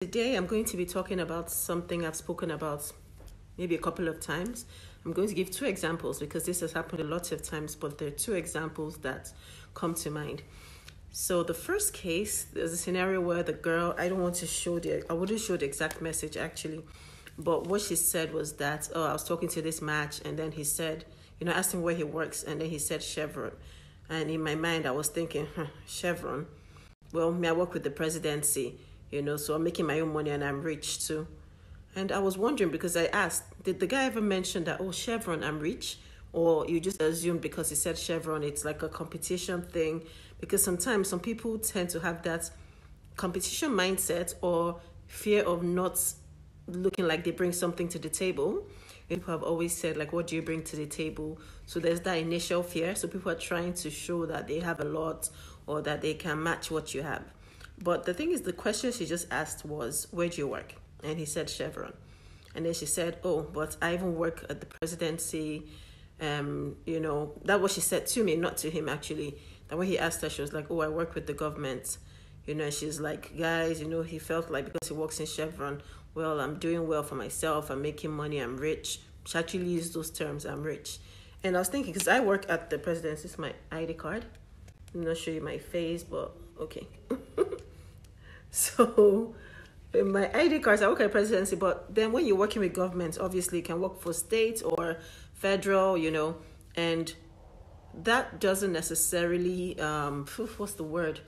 Today, I'm going to be talking about something I've spoken about maybe a couple of times. I'm going to give two examples because this has happened a lot of times, but there are two examples that come to mind. So the first case, there's a scenario where the girl, I wouldn't show the exact message actually, but what she said was that, I was talking to this match, and then he said, I asked him where he works, and then he said Chevron. And in my mind, I was thinking, Chevron? Well, I work with the presidency, so I'm making my own money and I'm rich too. And I was wondering because I asked, did the guy ever mention that, Chevron, I'm rich? Or you just assumed because he said Chevron, it's like a competition thing? Because sometimes some people tend to have that competition mindset or fear of not looking like they bring something to the table. People have always said, like, what do you bring to the table? So there's that initial fear. So people are trying to show that they have a lot or that they can match what you have. But the thing is, the question she just asked was, where do you work? And he said Chevron. And then she said, but I even work at the presidency. That what she said to me, not to him actually. That when he asked her, she was like, I work with the government. And she's like, guys, he felt like because he works in Chevron, well, I'm doing well for myself. I'm making money. I'm rich. She actually used those terms, I'm rich. And I was thinking, because I work at the presidency, it's my ID card. I'm not show you my face, but okay. So in my ID cards, I work at presidency, but then when you're working with government, obviously you can work for state or federal, and that doesn't necessarily, what's the word?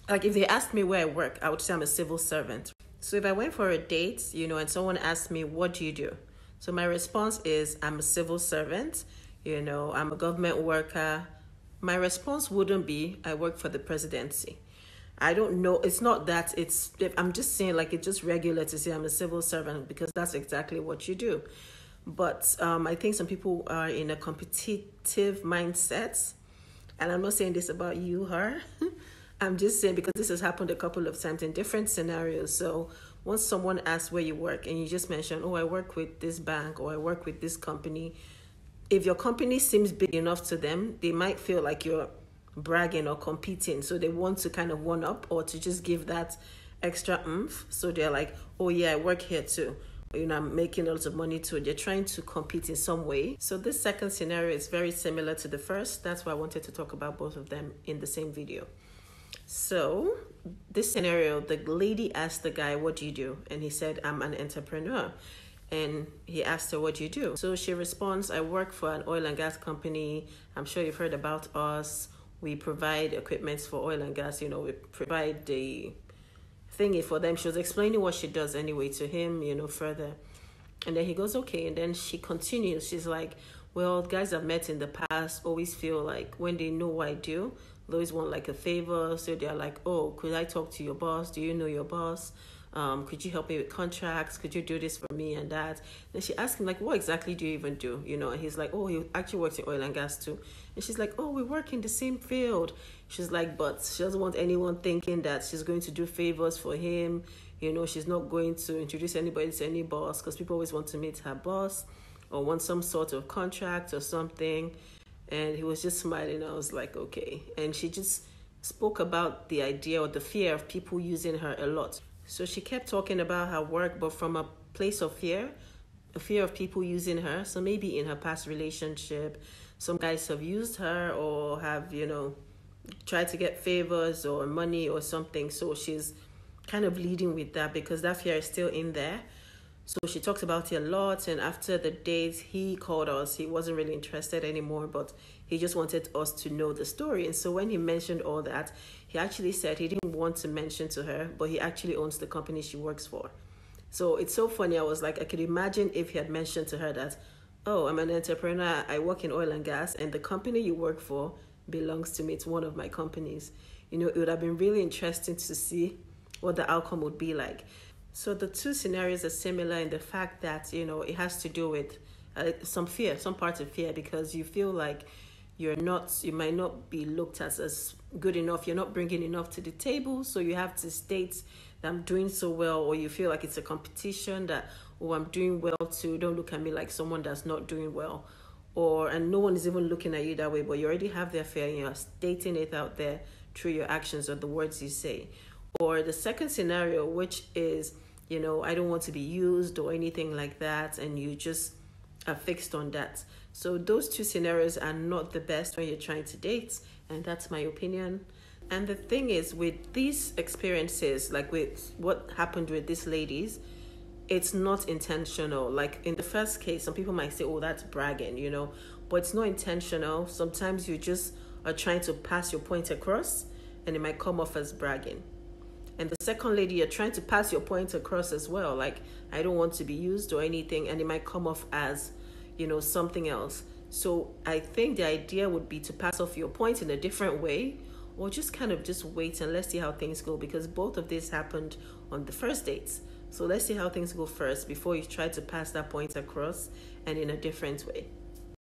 Like if they asked me where I work, I would say I'm a civil servant. So if I went for a date, and someone asked me, what do you do? So my response is, I'm a civil servant, I'm a government worker. My response wouldn't be, I work for the presidency. I don't know. It's not that I'm just saying like it's just regular to say I'm a civil servant because that's exactly what you do. But I think some people are in a competitive mindset. And I'm not saying this about you, her. I'm just saying because this has happened a couple of times in different scenarios. So once someone asks where you work and you just mention, I work with this bank or I work with this company. If your company seems big enough to them, they might feel like you're bragging or competing. So they want to kind of one up or to just give that extra oomph. So they're like, I work here too. I'm making lots of money too. They're trying to compete in some way. So this second scenario is very similar to the first. That's why I wanted to talk about both of them in the same video. So this scenario, the lady asked the guy, what do you do? And he said, I'm an entrepreneur. And he asked her, what do you do? So she responds, I work for an oil and gas company. I'm sure you've heard about us. We provide equipment for oil and gas. We provide the thingy for them. She was explaining what she does anyway to him, further. And then he goes, okay. And then she continues. She's like, well, guys I've met in the past always feel like when they know what I do, they always want like a favor. So they're like, could I talk to your boss? Do you know your boss? Could you help me with contracts? Could you do this for me and that? Then she asked him, like, what exactly do you even do? And he's like, he actually works in oil and gas too. And she's like, we work in the same field. She's like, but she doesn't want anyone thinking that she's going to do favors for him. She's not going to introduce anybody to any boss because people always want to meet her boss or want some sort of contract or something. And he was just smiling. I was like, okay. And she just spoke about the idea or the fear of people using her a lot. So she kept talking about her work, but from a place of fear, a fear of people using her. So maybe in her past relationship, some guys have used her or have, tried to get favors or money or something. So she's kind of leading with that because that fear is still in there. So she talks about it a lot. And after the date, he called us. He wasn't really interested anymore, but he just wanted us to know the story. And so when he mentioned all that, he actually said he didn't want to mention to her, but he actually owns the company she works for. So it's so funny. I was like, I could imagine if he had mentioned to her that, I'm an entrepreneur. I work in oil and gas, and the company you work for belongs to me. It's one of my companies. It would have been really interesting to see what the outcome would be like. So the two scenarios are similar in the fact that, it has to do with some fear, some parts of fear, because you feel like you might not be looked at as good enough. You're not bringing enough to the table. So you have to state that I'm doing so well, or you feel like it's a competition that, I'm doing well too. Don't look at me like someone that's not doing well. And no one is even looking at you that way, but you already have their fear and you're stating it out there through your actions or the words you say. Or the second scenario, which is, I don't want to be used or anything like that, and you just are fixed on that. So those two scenarios are not the best when you're trying to date, and that's my opinion. And the thing is, with these experiences, like with what happened with these ladies, it's not intentional. Like in the first case, some people might say, oh, that's bragging, but it's not intentional. Sometimes you just are trying to pass your point across, and it might come off as bragging. And the second lady, you're trying to pass your point across as well. Like, I don't want to be used or anything. And it might come off as, something else. So I think the idea would be to pass off your point in a different way, or just kind of just wait and let's see how things go, because both of this happened on the first dates. So let's see how things go first before you try to pass that point across and in a different way.